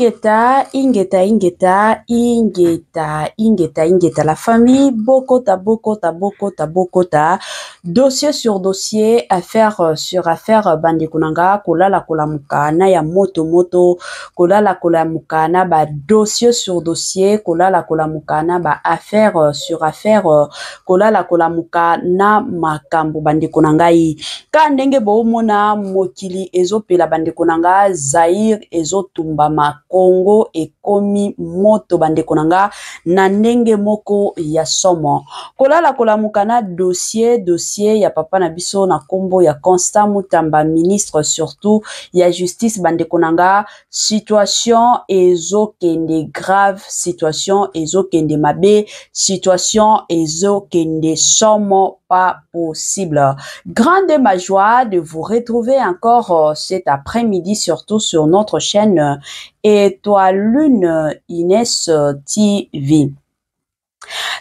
Ingeta, Ingeta, Ingeta, Ingeta, Ingeta, Ingeta. La famille, Bokota, Bokota, Bokota, Bokota. Dossier sur dossier, affaire sur affaire, bande kunanga, kolala kolamukana, ya moto moto, kolala kolamukana, ba dossier sur dossier, kolala kolamukana, ba affaire sur affaire, kolala kolamukana, makambo, bande kunangai. Kandenge boumona, mokili, ezopela bande kunanga, Zaire, ezotumbama, Congo, ekomi moto bande kunanga, na ndenge moko ya somo. Kolala kolamukana, dossier, ya papa na biso na kombo ya Constant Mutamba, ministre surtout ya justice bande konanga, situation ezokende grave, situation ezokende mabe, situation ezokende somo pas possible. Grande ma joie de vous retrouver encore cet après-midi, surtout sur notre chaîne Étoile Lune Inès TV.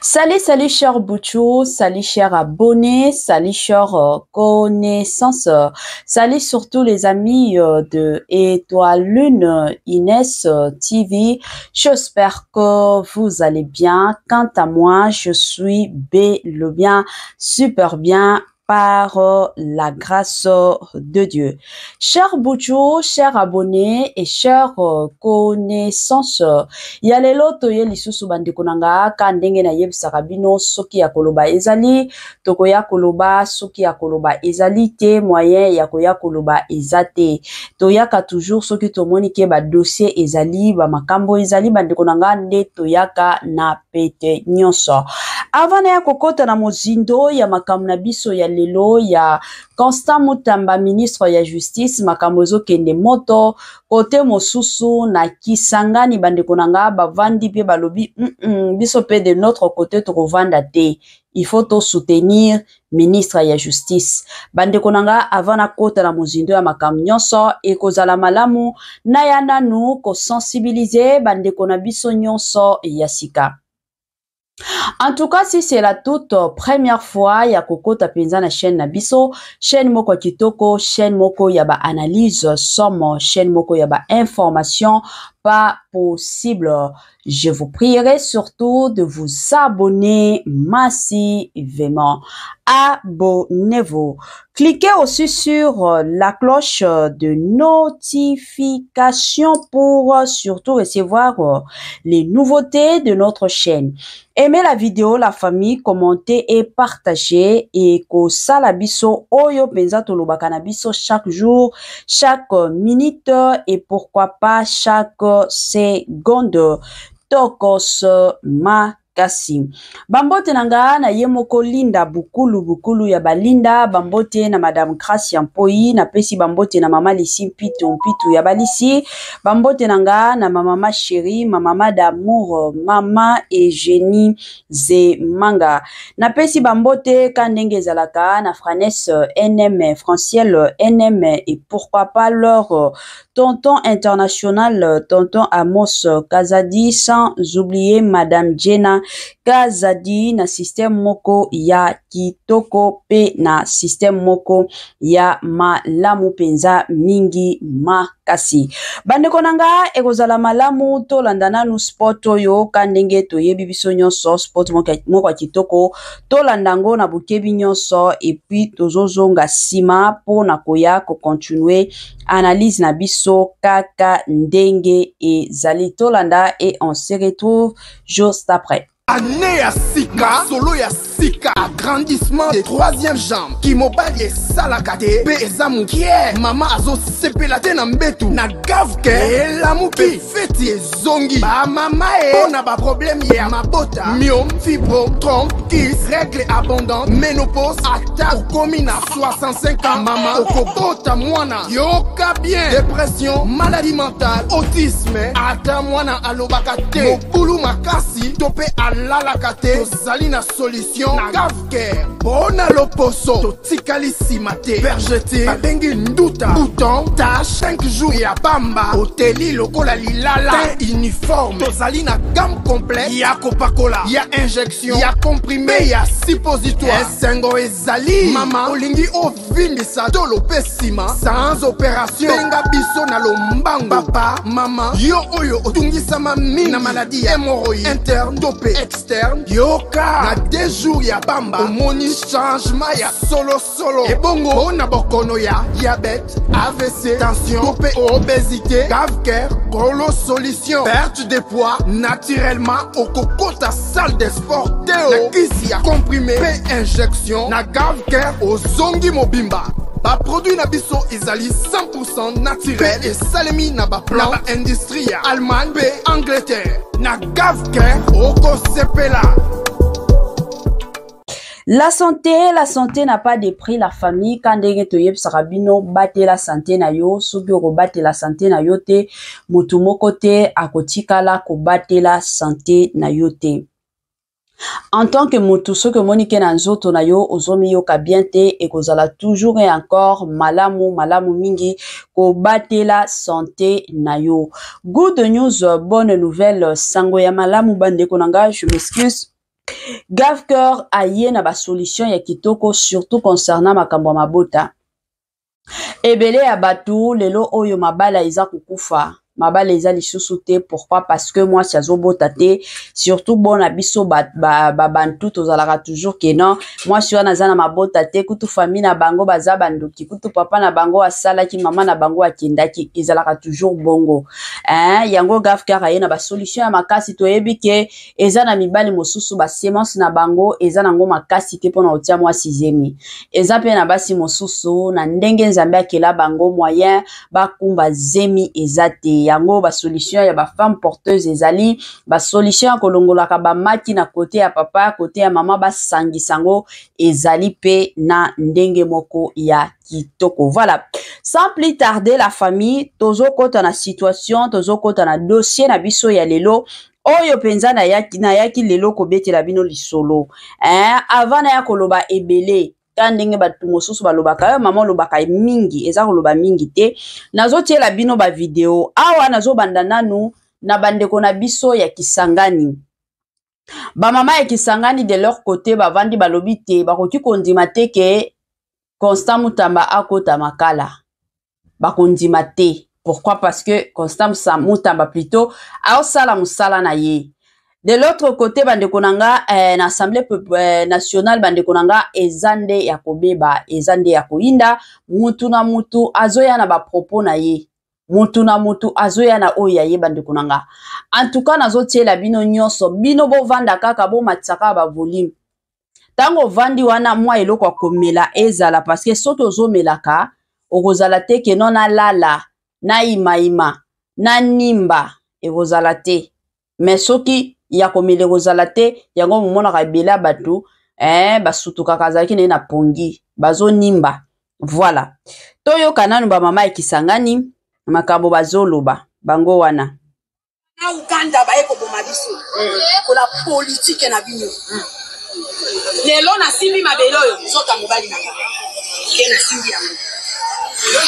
Salut, salut chers Bouchou, salut chers abonnés, salut chers connaissances, salut surtout les amis de Étoile Lune Inès TV. J'espère que vous allez bien. Quant à moi, je suis bien, super bien, par la grâce de Dieu. Chers Bouchou, chers abonnés et chers connaissances, ya lelo toye lisusu bande konanga kandenge na yebisaka bino soki ya koloba ezali tokoya koloba soki ya koloba ezali te moyen ya koya koloba ezate toyaka toujours soki tomoni ke ba dossier ezali ba makambo ezali bande konanga nde toyaka na pete nyonso. Avant ya kokota na mozindo ya makambo na biso ya lelo ya Constant Mutamba, ministre ya justice, makambo ezokende moto kote mosusu na Kisangani bande konanga bavandi pe balobi biso pe de notre côté to vanda te. Il faut to soutenir ministre ya justice. Bande konanga avant na kota na mozindo ya makambo nyonso ekozala malamu na ya nanu ko sensibiliser bande kona biso nyonso ya sika. En tout cas, si c'est la toute première fois ya kokota penza na chaîne Nabiso, chaîne moko kitoko, chaîne moko yaba analyse somme, chaîne moko yaba information pas possible. Je vous prierai surtout de vous abonner massivement. Abonnez-vous. Cliquez aussi sur la cloche de notification pour surtout recevoir les nouveautés de notre chaîne. Aimez la vidéo, la famille, commentez et partagez. Et ko salabiso oyo penza tolobaka na biso chaque jour, chaque minute et pourquoi pas chaque seconde. Tokos makasi. Bambote nanga na yemoko linda bukulu ya balinda. Bambote na madame Gracia Mpoi. Na pesi bambote na mama Lisi mpitu ya balisi. Bambote nanga na mama chérie, mama d'amour, mama Eugénie Zemanga. Na pesi bambote kandenge zalaka na Franesse NM, Franciel NM et pourquoi pas leur tonton international, tonton Amos Kazadi, sans oublier madame Jenna Kazadi na système moko ya kitoko pe na système moko ya malamu penza mingi makasi. Bande konanga ekozala malamu to landana nu sport oyo kandenge to yebi biso nyonso sport moko kitoko to landango na bukebi nyonso et puis tozozonga sima po na koya ko continuer analyse na biso kaka ndenge et zali to landa et on se retrouve juste après. Année ya sika, solo ya sika, agrandissement des troisième jambes, qui mobile salakate, pe ezamu kie, mama azo sepelate na mbetu, na gavke, elamu pe feti zongi, ba mama ona ba problème ya mabota, myome, fibrome, trompe, kiss, règle abondante, ménopause, ata, okomi na 65 ans, mama, okobota mwana, yoka bien, dépression, maladie mentale, autisme, ata mwana alobakate, mokulu makasi, tope ala la kate, tozali na solution solution na Gavker. Bona loposo totikali simate bergete babengi nduta bouton tache 5 jours ya bamba hoteli lokola lilala uniforme tozali na gamme complète ya kopakola ya injection ya comprimé ya suppositoire esengo ezali mama olingi ovindisa tolo pe sima sans opération benga biso na lombango papa mama yo oyo otungisama mingi na maladie ya hémorroïde interne to pe externe yoka na 2 jours ya bamba omoni changement ya solo ebongo bona bokono ya diabète AVC tension to pe obésité Gavker Golo solution perte de poids naturellement au kokota salle de sport teo na kisi ya comprimé pe injection na Gavker ozongi mobimba ba produit na biso ezali 100% naturel et salemi na ba plan na ba industrie ya Allemagne pe Angleterre na Gavker oko sepela. La santé n'a pas de prix. La famille, quand ndenge toyeb sarabino, bate la santé na yo, sobioro bate la santé na yo te, mutumoko te, akotikala ko bate la santé na yo te. En tant que mutu, ce que monique na nzoto na yo, ozomi yo ka bien te, et kozala toujours et encore, malamu mingi, ko bate la santé na yo. Good news, bonne nouvelle, sango ya malamu bande konanga, je m'excuse. Gavker aye na ba solution ya kitoko surtout concernant makambo mabota. Ebele ya batu lelo oyo mabala eza kukufa. Mabala eza lisusu te. Pourquoi? Parce que moi si azobota te surtout bona biso bantu tozalaka toujours que non. Moi si wana zana mabota te kutu famille na bango baza bandoki kutu papa na bango asala ki mama na bango akendaki ezalaka toujours bongo. Yango Gavker aye na ba solution ya makasi toyebi ke eza na mibali mosusu ba semence na bango eza nango makasi te pona otia moi sixième. Eza pe na basi mosusu na ndenge nzambe akela bango moyen bakumba zemi eza te. Yango ba solution ya ba femme porteuse ezali ba solution kolongola ka ba maki na côté ya papa côté ya mama ba sangi sango ezali pe na ndenge moko ya kitoko. Voilà, sans plus tarder la famille tozo kota na situation tozo kota na dossier na biso ya lelo oyo penza na yaki lelo ko betela bino lisolo avant na ya koloba ebele ndenge batu mosusu balobaka mama lobaka mingi eza koloba mingi te nazotiela bino ba video awa nazobanda nanu na bandeko na biso ya Kisangani ba mama ya Kisangani de leur côté bavandi balobi te bakoki kondima te ke Constant Mutamba akota makala bakondima te. Pourquoi? Parce que Constant Mutamba plutôt aosala musala na ye. De l'autre côté, bandeko nanga l'Assemblée nationale bandeko nanga ezande ya kobeba, ezande ya koinda, mutu na mutu azoya na ba propos na ye. Mutu na mutu azoya na oya ye bandeko nanga. En tout cas, nazotiela bino nyonso, bino bo vanda kaka bo matsaka ba volume. Tango vandi wana mwa eloko akomela ezala parce que soto zomelaka, okozala te ke non na lala, na ima, na nimba, ekozala te. Mais soki ya komele kozala te yango momona ka bela batu basutu kakazaki na pongi bazo nimba. Voilà, toyo kananu ba mama ya Kisangani makambo bazoloba bango wana na Uganda ba eko boma biso ko la politique na bino lelo na simbi mabelo yo soka mobali na ka ke na simbi yango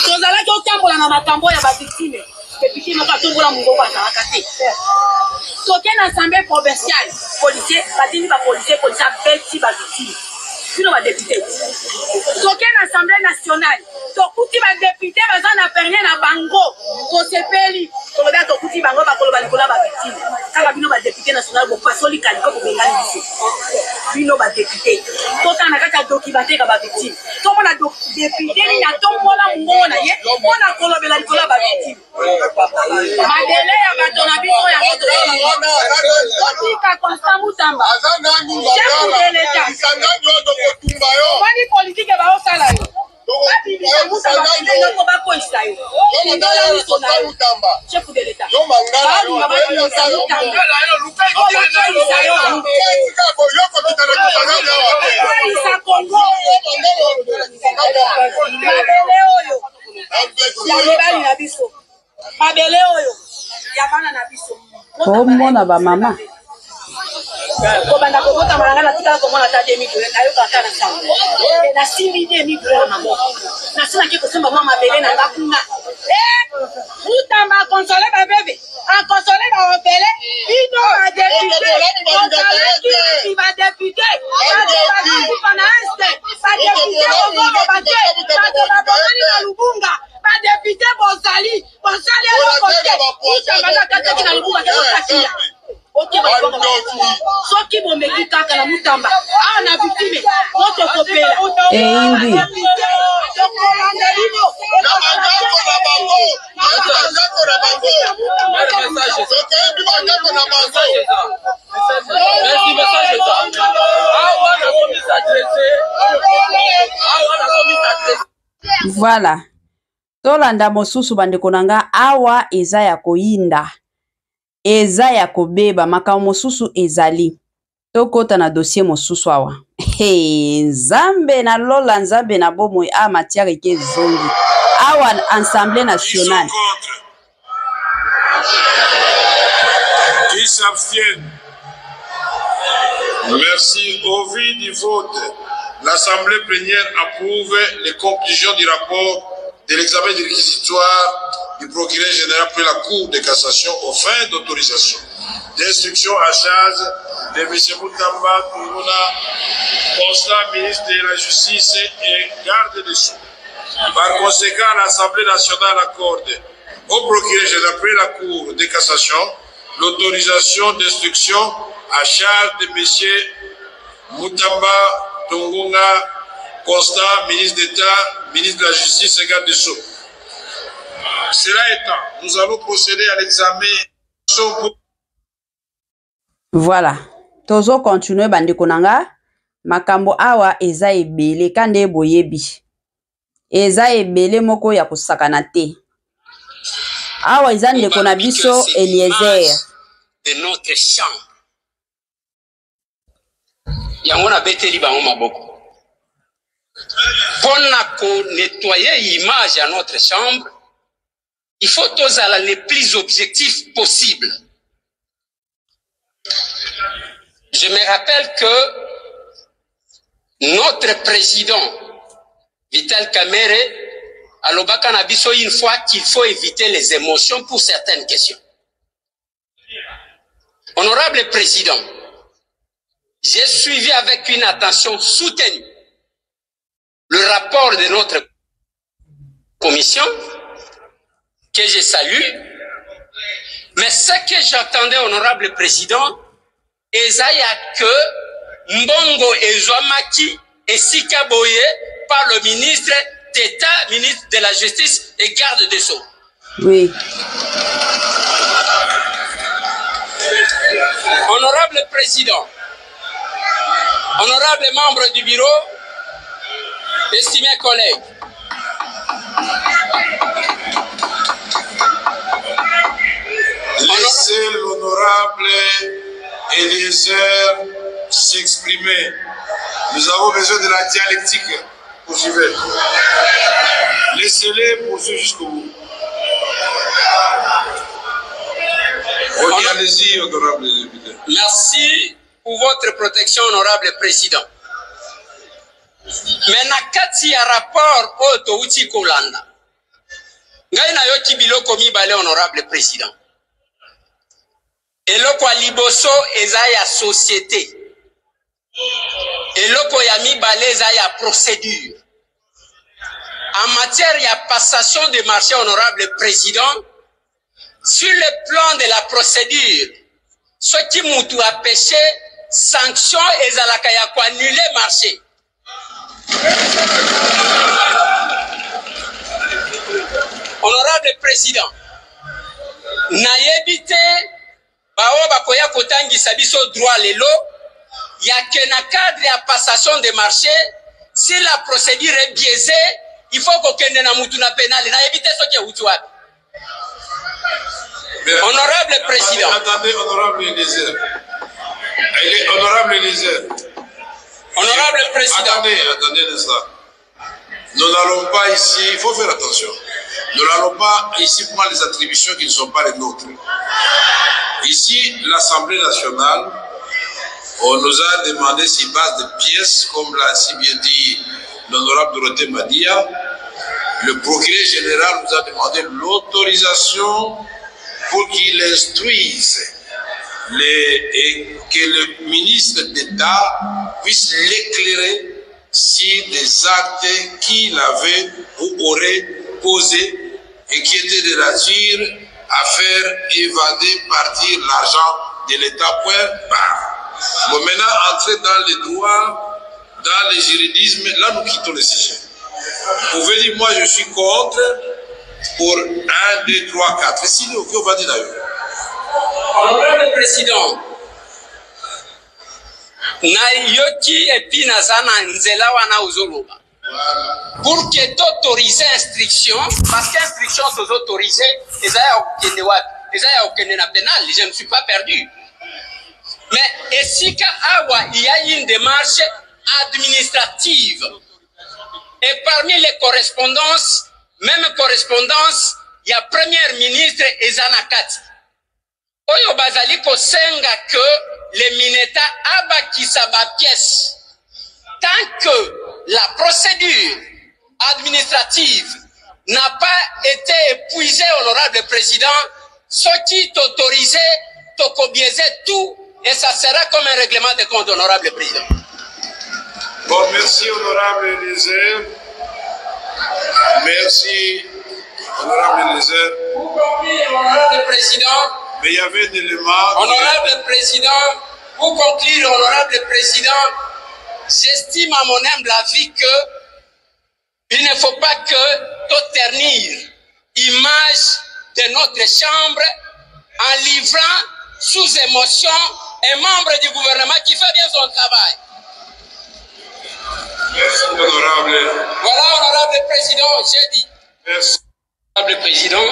tozala ko tambola na makambo ya ba victime depuis que tombola mungo kwa zakate toke na assemblée provinciale policier batini ba policier beti ba victime sino ba député toke na assemblée nationale tokuti ba député baza na pernier na bango ko sepeli to ba tokuti bango ba koloba likola ba victime kaka bino ba député national bo pasoli kaliko bo bengali biso bino ba député toka na kata documenté ka ba victime to mona député ni na tombola mungo na ye mona kolobela likola ba victime madele ya bato na biso ya moto totika Constant Mutamba chef de l'État wani politique ba osala yo babi bisa Mutamba ndenge ko ba ko isayo ndola ni sona chef de l'État babi ba ko isayo isa Congo mabele oyo ya mibali na biso mabele oyo ya bana na biso mona ba mama ko banda ko bota malanga na natika komona ta 2000 ayoka kana sango na simbi 2000 na moko na sina ki kosemba mama bele na ngakuna utamba console ba bébé en console ba opele ino ba député ba député ba na este ba député ogogo ba te ba bonani na lubunga ba député bozali ala kote utamba na kata na lubunga ke kotakia. Ok, soki bomeki kaka na mutamba na victime moto kopela indi voilà tolanda mosusu bandeko nanga awa eza ya koyinda eza ya kobeba makambo mosusu ezali tokota na dossier mosusu awa nzambe na lola nzambe na bomoi a matière ke zongi awa Assemblée nationale qui s'abstiennent. Merci. Au vu du vote, l'Assemblée plénière approuve les conclusions du rapport de l'examen du réquisitoire du procureur général pour la Cour de cassation aux fins d'autorisation d'instruction à charge de M. Moutamba Tourouna, constant ministre de la Justice et garde des Sceaux. Par conséquent, l'Assemblée nationale accorde au procureur général pour la Cour de cassation l'autorisation d'instruction à charge de M. Moutamba Tourouna, constant ministre d'État, ministre de la Justice et garde des Sceaux. Cela étant, nous allons procéder à l'examen. Voilà. Tozo continue bandeko nanga. Makambo awa eza ebele kande boyebi. Eza ebele moko ya kusakana te. Awa eza ndeko na biso Eliezer. De notre chambre. Yango na beteli bango maboko. Pour nettoyer l'image à notre chambre, il faut tous aller les plus objectifs possibles. Je me rappelle que notre président, Vital Kamerhe, à l'Obaka Nabiso, une fois qu'il faut éviter les émotions pour certaines questions. Honorable président, j'ai suivi avec une attention soutenue le rapport de notre commission, que je salue, mais ce que j'attendais, honorable président, Ezaya que Mbongo Ezwamaki et Sikaboye par le ministre d'État, ministre de la Justice et garde des Sceaux. Oui. Honorable président, honorable membre du bureau, estimés collègues, laissez l'honorable Eliezer s'exprimer. Nous avons besoin de la dialectique. Poursuivez. Laissez-les poursuivre jusqu'au bout. Ok, allez-y, honorable député. Merci pour votre protection, honorable président. Mais nakati ya rapport oto uti kolanda. Ngai na yoti biloko mibale, honorable président. Eloko ya liboso eza ya société. Eloko ya mibale eza ya procédure. En matière ya passation de marché, honorable président, sur le plan de la procédure, ce qui mutu a péché, sanction ezalaka ya ko annuler marché. Honorable président, nayebi te bao bakoya kotangisa biso droit lelo ya que na cadre ya passation de marché, si la procédure est biaisée, il faut kokende na mutu na pénal. Nayebi te soki euti wapi. Honorable président. Attendez, honorable Eliezer. Honorable Eliezer. Honorable président. Attendez de ça. Nous n'allons pas ici, il faut faire attention. Nous n'allons pas ici prendre les attributions qui ne sont pas les nôtres. Ici, l'Assemblée nationale On nous a demandé sur base de pièces, comme l'a si bien dit l'honorable Dorothée Madia. Le procureur général nous a demandé l'autorisation pour qu'il instruise et que le ministre d'État puisse l'éclairer sur des actes qu'il avait ou aurait posés et qui étaient de nature à faire évader, partir l'argent de l'État. Point barre. Bon, maintenant, entrer dans les droits, dans les juridismes, là nous quittons le sujet. Vous pouvez dire, moi je suis contre pour 1, 2, 3, 4. Et si on va dire d'ailleurs. Honorable Président, na yoki epi nazana nzela wana uzoloba. Pour que t'autoriser instruction, parce qu'instruction sont autorisées, les a aucun pénal, je ne suis pas perdu. Mais ici, il y a une démarche administrative. Et parmi les correspondances, même correspondance, il y a Premier ministre Ezanakati. Oyo bazali kosenga que les mineta abakisa ba pièce. Tant que la procédure administrative n'a pas été épuisée, honorable président, ce qui t'autorisait, t'autorisait tout, et ça sera comme un règlement de compte, honorable président. Bon, merci, honorable Eliezer. Merci, honorable Eliezer. Vous conclure, honorable président. Mais il y avait des éléments. Honorable président, pour conclure, honorable président, j'estime à mon humble avis que il ne faut pas que tout ternir l'image de notre chambre en livrant sous émotion un membre du gouvernement qui fait bien son travail. Merci, honorable. Voilà, honorable président, j'ai dit. Merci. Honorable président.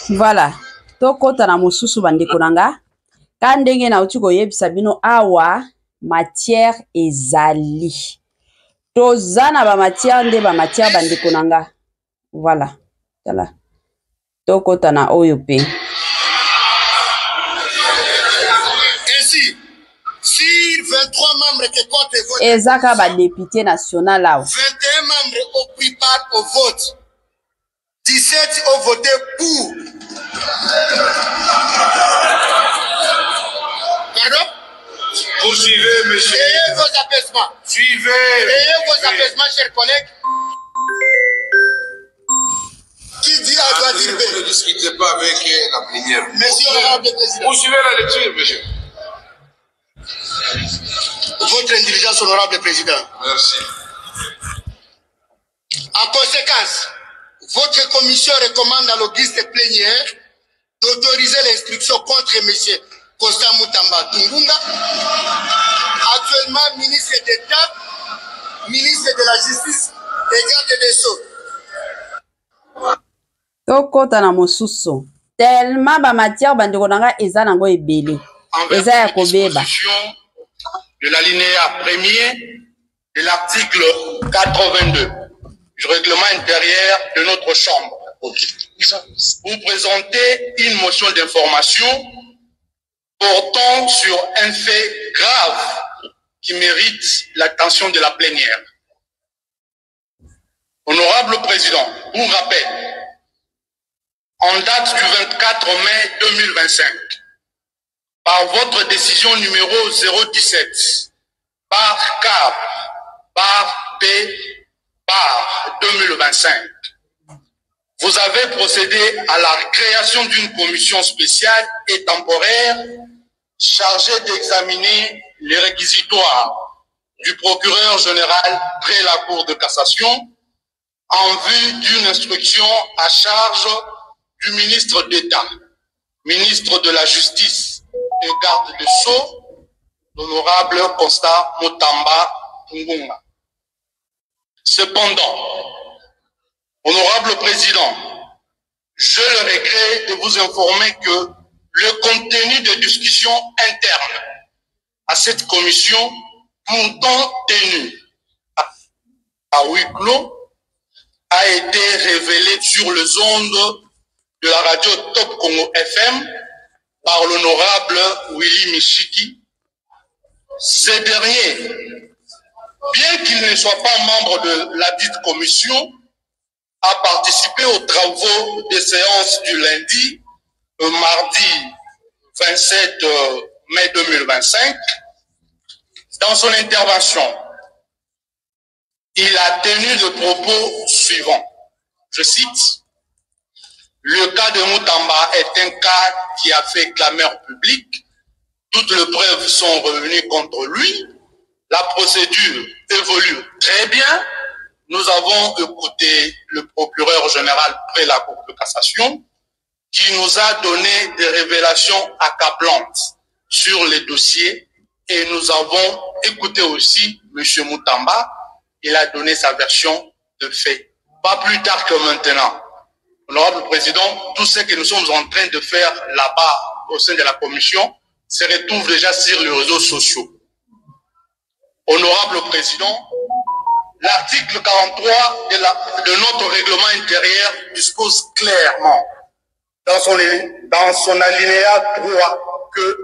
Voilà. Tokota na mususu bandeko nanga. Ka ndenge na uti koyebisa bino awa matière ezali. Toza na ba matière nde ba matière bandeko nanga. Voilà. Tala. Tokota na oyo pe. Ainsi, sur 23 membres qui comptent vote, Ezaka ba député national là. 21 membres ont pris part au vote. 17 ont voté pour. Pardon? Poursuivez, monsieur. Ayez vos apaisements. Suivez. Ayez vos apaisements, chers collègues. Qui dit A doit dire B. Vous ne discutez pas avec la plénière. Merci, honorable président. Poursuivez la lecture, monsieur. Votre intelligence, honorable président. Merci. En conséquence, votre commission recommande à l'auguste plénière d'autoriser l'instruction contre M. Costa Moutamba Tungunga, actuellement ministre d'État, ministre de la Justice et garde des Sceaux. Tokota na mususu. Tellement ba matière bandeko nanga eza nango ebele. Eza ya kobeba. De l'alinéa premier de l'article 82 du règlement intérieur de notre chambre. Vous présentez une motion d'information portant sur un fait grave qui mérite l'attention de la plénière. Honorable Président, pour rappel, en date du 24 mai 2025, par votre décision numéro 017, par CAP, par P, par 2025, vous avez procédé à la création d'une commission spéciale et temporaire chargée d'examiner les réquisitoires du procureur général près la Cour de cassation en vue d'une instruction à charge du ministre d'État, ministre de la Justice et garde des Sceaux, l'honorable Costa Moutamba Tungunga. Cependant, honorable président, je le regrette de vous informer que le contenu de discussion interne à cette commission, pourtant tenue à huis clos, a été révélé sur les ondes de la radio Top Congo FM par l'honorable Willy Michiki, Ce dernier, bien qu'il ne soit pas membre de la dite commission, a participé aux travaux des séances du lundi, le mardi 27 mai 2025. Dans son intervention, il a tenu le propos suivant. Je cite, « Le cas de Moutamba est un cas qui a fait clameur publique. Toutes les preuves sont revenues contre lui. La procédure évolue très bien. Nous avons écouté le procureur général près la Cour de cassation qui nous a donné des révélations accablantes sur les dossiers et nous avons écouté aussi M. Moutamba. Il a donné sa version de fait. Pas plus tard que maintenant. Honorable Président, tout ce que nous sommes en train de faire là-bas au sein de la commission se retrouve déjà sur les réseaux sociaux. Honorable Président, l'article 43 de notre règlement intérieur dispose clairement dans son alinéa 3 que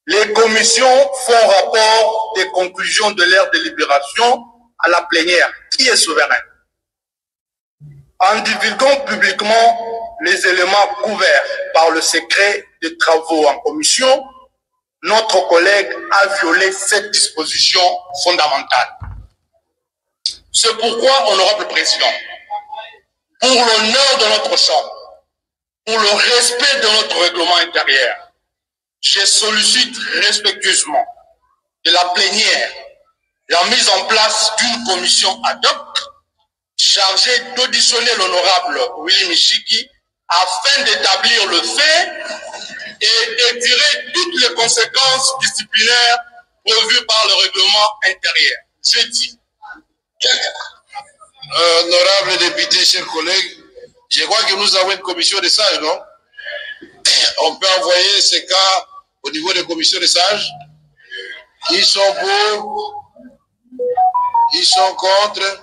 les commissions font rapport des conclusions de leur délibération à la plénière, qui est souverain. En divulguant publiquement les éléments couverts par le secret des travaux en commission, notre collègue a violé cette disposition fondamentale. C'est pourquoi, Honorable Président, pour l'honneur de notre Chambre, pour le respect de notre règlement intérieur, je sollicite respectueusement de la plénière la mise en place d'une commission ad hoc chargée d'auditionner l'honorable Willy Michiki afin d'établir le fait et de tirer toutes les conséquences disciplinaires prévues par le règlement intérieur. Je dis. Honorable député, chers collègues, je crois que nous avons une commission de sages, non? On peut envoyer ces cas au niveau des commissions de sages qui sont pour, qui sont contre,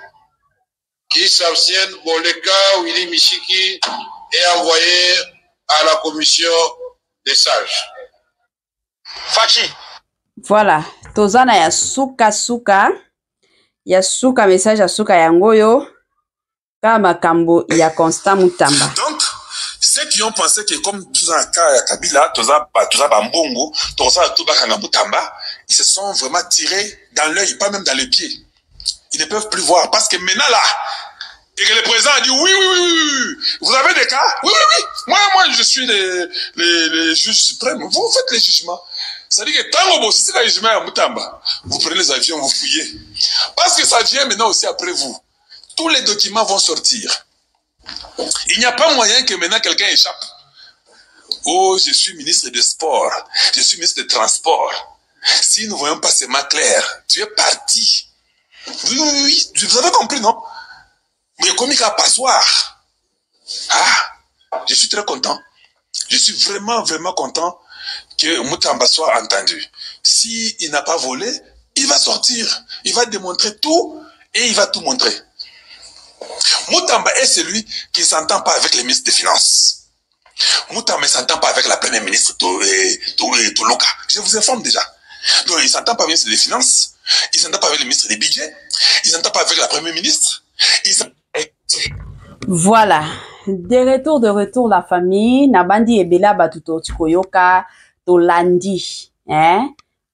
qui s'abstiennent. Bon, le cas Willy Michiki est envoyé à la commission des sages. Fachi. Voilà. Tozana ya suka suka. Ya suka message ya suka yangoyo. Kama kambo ya Constant Moutamba. Donc, ceux qui ont pensé que comme tout dans le cas Kabila, Toza Bambongo, Toza Toubakanga Moutamba, ils se sont vraiment tirés dans l'œil, pas même dans les pieds. Ils ne peuvent plus voir parce que maintenant là, et que le président a dit oui. Vous avez des cas? Oui. Moi, je suis les juges suprêmes. Vous faites les jugements. C'est-à-dire que tant que vous c'est le jugement à Moutamba, vous prenez les avions, vous fouillez. Parce que ça vient maintenant aussi après vous. Tous les documents vont sortir. Il n'y a pas moyen que maintenant quelqu'un échappe. Oh, je suis ministre des Sports. Je suis ministre des Transports. Si nous ne voyons pas ces mains claires, tu es parti. Oui. Vous avez compris, non? Mais comme qu'à passoire. Je suis très content. Je suis vraiment content que Moutamba soit entendu. S'il n'a pas volé, il va sortir. Il va démontrer tout et il va tout montrer. Moutamba est celui qui ne s'entend pas avec les ministres des Finances. Moutamba ne s'entend pas avec la première ministre Toulouka. Je vous informe déjà. Donc, il ne s'entend pas avec le ministre des Finances. Il ne s'entend pas avec le ministre des Budgets. Il ne s'entend pas avec la première ministre. Voilà. De retour la famille. Nabandi ebela batuto tikoyoka to landi.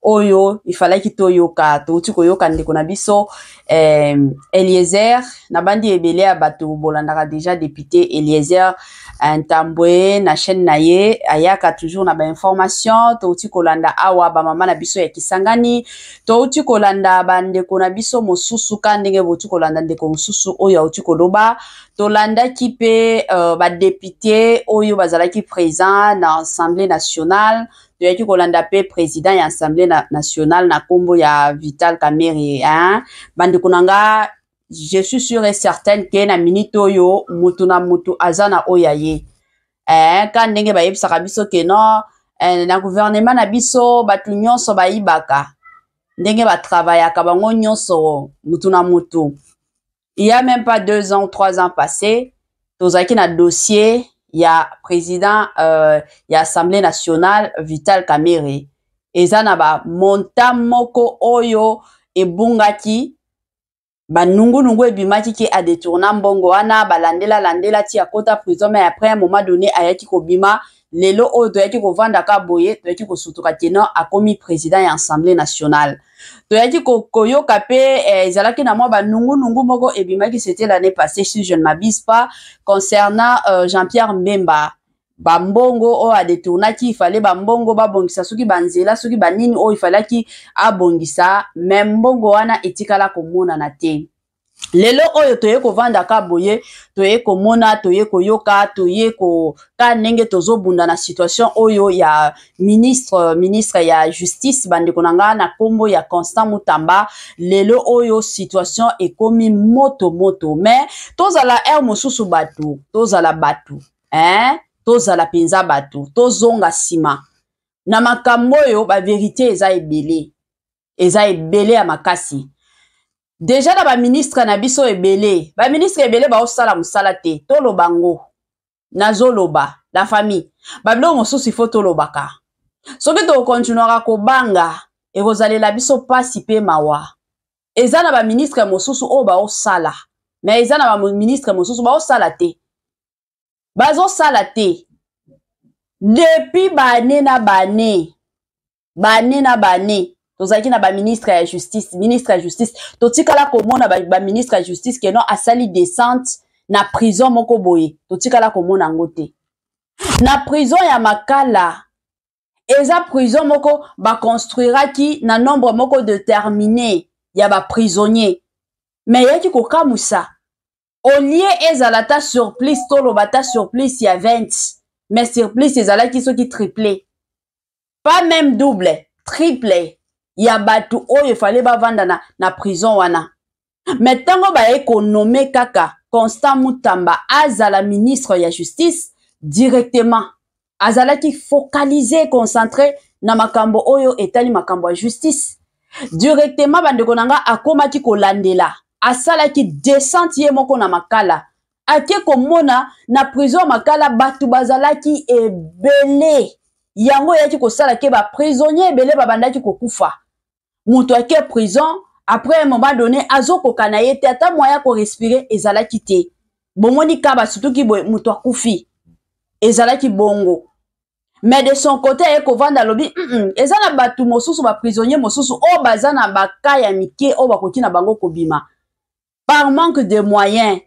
Oyo, il fallait qu'il toyoka, toyoka ndeko na biso, Eliezer, nabandi ebele abatu bolandaka déjà député Eliezer, Ntambwe, na chaîne naye, ayaka toujours na ba information, touti kolanda awa ba mama na biso ya Kisangani, touti kolanda ba ndeko na biso mosusu ka ndenge botu kolanda ndeko mosusu oyo touti koloba, tolanda ki pe ba député oyo bazalaki présent na Assemblée nationale. Toyaki kolanda pe président ya Assemblée nationale na kombo ya Vital Kamerhe, bandeko nanga, je suis sûr et certaine que na minute oyo mutu na mutu azana oyaye. Ka ndenge ba yebisaka biso ke no, na gouvernement na biso batu nyonso ba ibaka. Ndenge ba travaillaka bango nyonso mutu na mutu. Il y a même pas 2 ans ou 3 ans passés, tozaki na dossier. Il y a président, il y a Assemblée nationale, Vital Kamerhe. eza na ba monta moko oyo ebungaki ba nungu ebimaki ki a détourna mbongo wana landela ti akota prison mais après un moment donné ayaki kobima lelo oyo toyaki kovanda ka boye toyaki kosutuka teno akomi président ya Assemblée nationale toyaki koyoka pe ezalaki na mwa ba nungu moko ebimaki c'était l'année passée si je ne m'abuse pas concernant Jean-Pierre Mbemba bambongo o a détournaki il fallait bambongo babongisa soki banzela soki banini o il fallait ki abongisa même mbongo wana etikala komona na te lelo oyo toye kovanda ka boye toye komona toye koyoka toye ko ka ndenge tozobunda na situation oyo ya ministre ya justice bandeko na nga na kombo ya Constant Mutamba lelo oyo situation ekomi moto mais tozala mosusu batu tozala batu tozala penza batu tozonga sima na makambo oyo ba vérité eza ebele ya makasi déjà na ba ministre na biso ebele ba ministre ebele ba osala musala te tolobango nazoloba la famille ba bilo mosusu faut tolobaka soki to continuera ko banga ekozalela biso pasi pe mawa eza na ba ministre mosusu o ba osala mais eza na ba ministre mosusu ba osala te bazo sala te depuis bane na bane tozaki na ba ministre ya justice totikala komona ba ministre ya justice ke non asali descente na prison moko boye totikala komona ngote na prison ya Makala eza prison moko ba construiraki na nombre moko déterminé ya ba prisonnier mais yaki ko kamusa au lieu ezalata surplice tolobata surplice ya 20 mais surplice ezalaki soki triplé pas même double triple ya batu oyo fallait bavanda na prison wana mais tango ba économé kaka Constant Mutamba azala ministre ya justice directement azalaki focalisé concentré na makambo oyo etali makambo ya justice directement bandeko nanga akomaki kolandela asalaki descente ye moko na Makala ake komona na prison Makala batu bazalaki ebele yango yaki kosala ke ba prisonnier ebele babandaki kokufa mutu ake prison après un moment donné azokoka na ye te ata moya ko respirer ezalaki te bomoni kaba surtout ki mutu akufi ezalaki bongo mais de son côté eko vanda lobi ezana batu mosusu ba prisonnier mosusu o bazana bakaya mike o bakoti na bango kobima par manque de moyens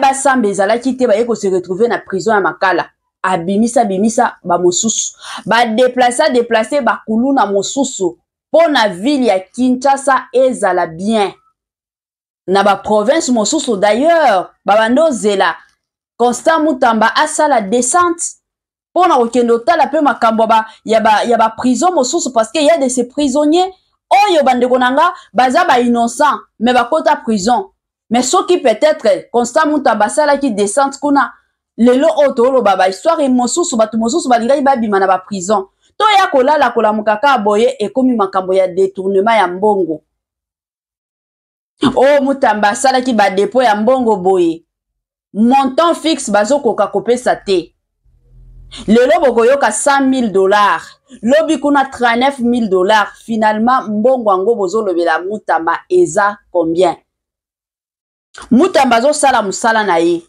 basamba ezalaki te ba eko se retrouver na prison ya Makala abimisa ba mosusu ba déplacer ba kuluna mosusu pour na ville ya Kinshasa ezala bien na ba province mosusu d'ailleurs babando zela Constant Mutamba asala descente pour na okendo tala pe makambo ya ba prison mosusu parce que y a de ces prisonniers oyo bandeko nanga baza ba innocent mais bakota prison mais soki peut-être Constant Mutamba sala ki descente kuna lelo otolo baba histoire mosusu batu mosusu balingai babima na ba prison to ya kolala kolamuka ka boye ekomi makambo ya détournement ya mbongo o Mutamba sala ki ba dépôt ya mbongo boye montant fixe bazokoka kopesa te lelo bokoyoka $100,000 lobi kuna $39,000 finalement mbongo ango bozolobela Mutamba eza combien Mutamba zo sala musala na ye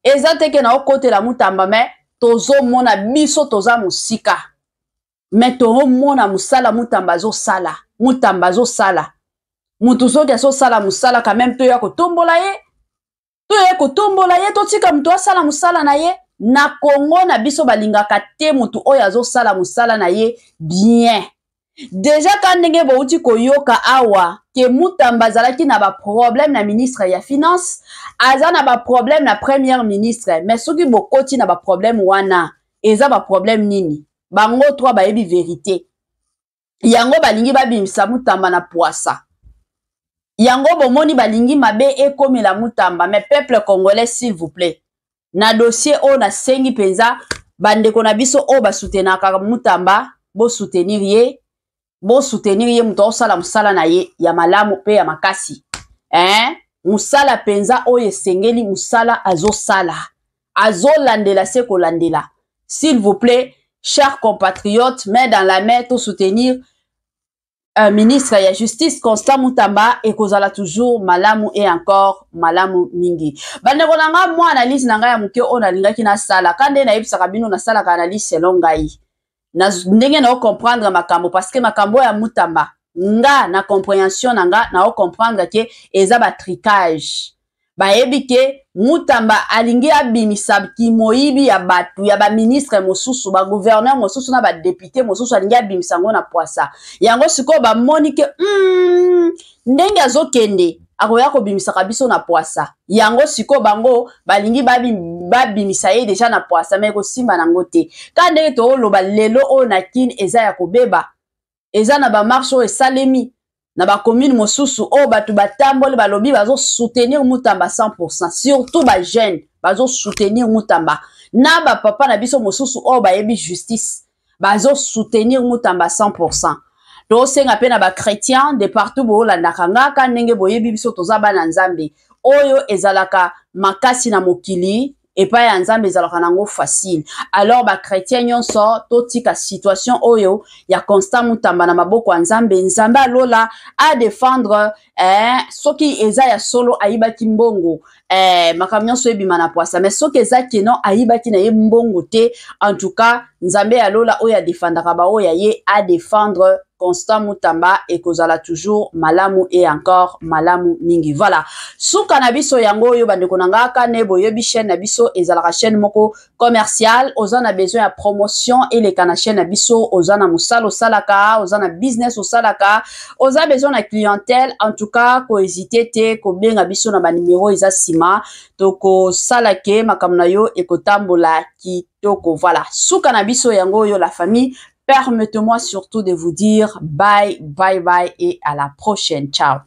eza teke na okotela Mutamba mais tozo mona biso toza musika mais tozo mona musala Mutamba zo sala mutu soki aso sala musala quand même toya kotombola ye totika mutu asala musala na ye na Congo na biso balingaka te mutu oyo azosala musala na ye bien déjà quand ndenge bouti koyoka awa ke Mutamba azalaki na ba problème na ministre ya finance aza na ba problème na premier ministre mais soki bokoti na ba problème wana eza ba problème nini bango trois bayebi vérité yango balingi babimisa Mutamba na poisa yango bomoni balingi mabe ekomela Mutamba mais peuple congolais s'il vous plaît na dossier o na sengi penza bandeko na biso o ba soutenaka Mutamba bo soutenir ye muto osala musala na ye ya malamu pe ya makasi musala penza oyo esengeli musala azosala azolandela se kolandela s'il vous plaît chers compatriotes, main dans la main pour soutenir ministre ya justice Constant Mutamba et kozala toujours malamu et encore malamu mingi. Bandeko nanga mo analyse nanga ya muke on alingaki na sala kande na yebisaka bino na sala ka analyse selon ngai. Na ndenge na comprendre makambo parce que makambo ya Mutamba nga na compréhension nanga na comprendre que eza ba tricage. Ba yebike Mutamba alingi abimisa ki moyibi ya batu ya ba ministre mosusu ba gouverneur mosusu na ba député mosusu alingi abimisa ngo na poisa yango siko ba monike ndenge azokende akoya ko bimisa kabiso na poisa yango siko bango balingi babimisa ye deja na poisa mais ko simba nango te kande to loba lelo o na kin eza ya kobeba eza na ba marche o esalemi na ba commune mosusu o batu batambole balobi bazo soutenir Mutamba 100%, surtout ba jeune bazo soutenir Mutamba na ba papa na biso mosusu o ba yebi justice bazo soutenir Mutamba 100%. To senga pe na ba chrétien de partout bo la nakanga ka ndenge boyebi biso toza bana nzambe oyo ezalaka makasi na mokili et pas ya nzambe ezalaka nango facile. Alors ba chrétien nyonso to tika situation oyo ya Constant Mutamba na maboko ya nzambe nzambe alola a défendre soki eza ya solo ayibaki mbongo makambo nyonso ebima na poisa mais soki eza keno ayibaki na ye mbongo te en tout cas nzambe alola oyo ya défendaka ba oyo ye a défendre Constant Mutamba et kozala toujours malamu et encore malamu mingi. Voilà. Souka na biso yango oyo bandeko nanga kane boyebi chaîne na biso ezalaka chaîne moko commercial, ozana besoin ya promotion et les kana chaîne na biso ozana musalo salaka, ozana business o salaka, oza besoin na clientèle en tout cas ko hésiter te ko benga biso na ba numéro eza sima to ko salake makamna yo e ko tambola kitoko. Voilà. Souka na biso yango oyo la famille. Permettez-moi surtout de vous dire bye, bye, bye et à la prochaine. Ciao.